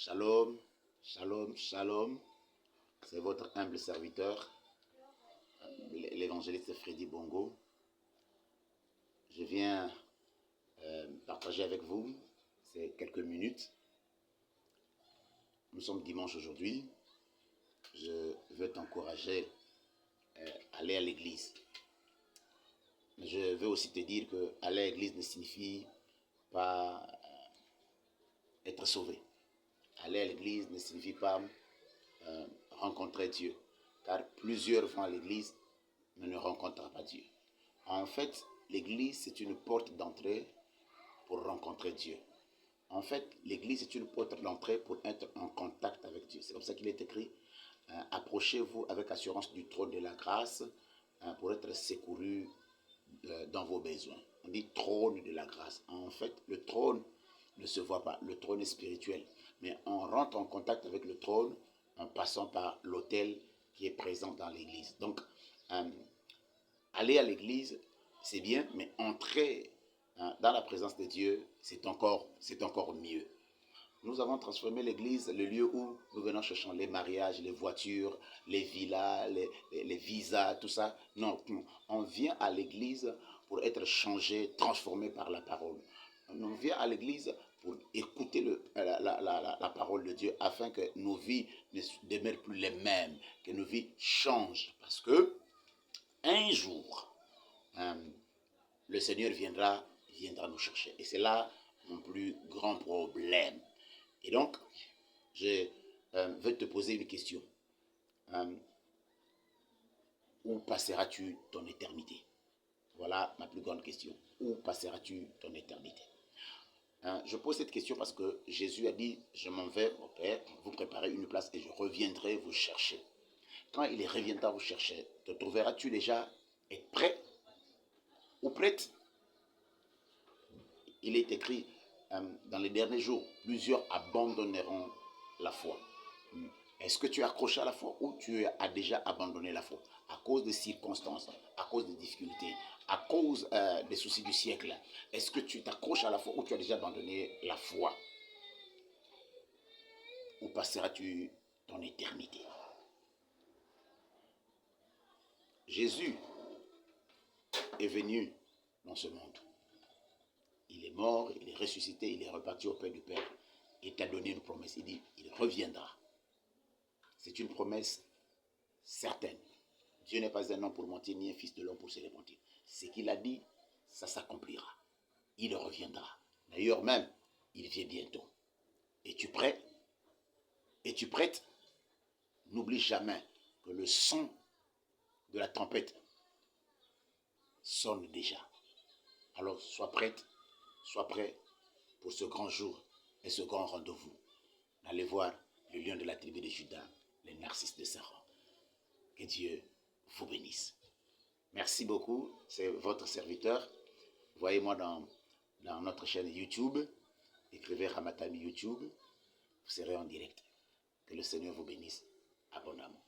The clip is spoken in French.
Shalom, shalom, shalom. C'est votre humble serviteur, l'évangéliste Freddy Bongo. Je viens partager avec vous ces quelques minutes. Nous sommes dimanche aujourd'hui. Je veux t'encourager à aller à l'église. Je veux aussi te dire que aller à l'église ne signifie pas être sauvé. Aller à l'église ne signifie pas rencontrer Dieu. Car plusieurs vont à l'église, mais ne rencontrent pas Dieu. En fait, l'église, c'est une porte d'entrée pour rencontrer Dieu. En fait, l'église est une porte d'entrée pour être en contact avec Dieu. C'est comme ça qu'il est écrit, approchez-vous avec assurance du trône de la grâce pour être secouru dans vos besoins. On dit trône de la grâce. En fait, le trône ne se voit pas. Le trône est spirituel. Mais on rentre en contact avec le trône en passant par l'autel qui est présent dans l'église. Donc, aller à l'église, c'est bien, mais entrer dans la présence de Dieu, c'est encore mieux. Nous avons transformé l'église, le lieu où nous venons chercher les mariages, les voitures, les villas, les visas, tout ça. Non, on vient à l'église pour être changé, transformé par la parole. On vient à l'église pour écouter la parole de Dieu afin que nos vies ne demeurent plus les mêmes, que nos vies changent. Parce que un jour, le Seigneur viendra nous chercher. Et c'est là mon plus grand problème. Et donc, je veux te poser une question. Où passeras-tu ton éternité? Voilà ma plus grande question. Où passeras-tu ton éternité? Je pose cette question parce que Jésus a dit, je m'en vais au Père, vous préparez une place et je reviendrai vous chercher. Quand il reviendra vous chercher, te trouveras-tu déjà prêt ou prête? Il est écrit, dans les derniers jours, plusieurs abandonneront la foi. Est-ce que tu es accroché à la foi ou tu as déjà abandonné la foi à cause des circonstances, à cause des difficultés, à cause des soucis du siècle? Est-ce que tu t'accroches à la foi ou tu as déjà abandonné la foi? Où passeras-tu ton éternité? Jésus est venu dans ce monde. Il est mort, il est ressuscité, il est reparti auprès du Père. Il t'a donné une promesse. Il dit, il reviendra. C'est une promesse certaine. Dieu n'est pas un homme pour mentir, ni un fils de l'homme pour se repentir. Ce qu'il a dit, ça s'accomplira. Il reviendra. D'ailleurs même, il vient bientôt. Es-tu prêt? Es-tu prête? N'oublie jamais que le son de la tempête sonne déjà. Alors sois prête, sois prêt pour ce grand jour et ce grand rendez-vous. Allez voir le lion de la tribu de Juda, les narcisses de Sarah. Que Dieu vous bénisse. Merci beaucoup, c'est votre serviteur. Voyez-moi dans notre chaîne YouTube. Écrivez Ramatami YouTube. Vous serez en direct. Que le Seigneur vous bénisse abondamment.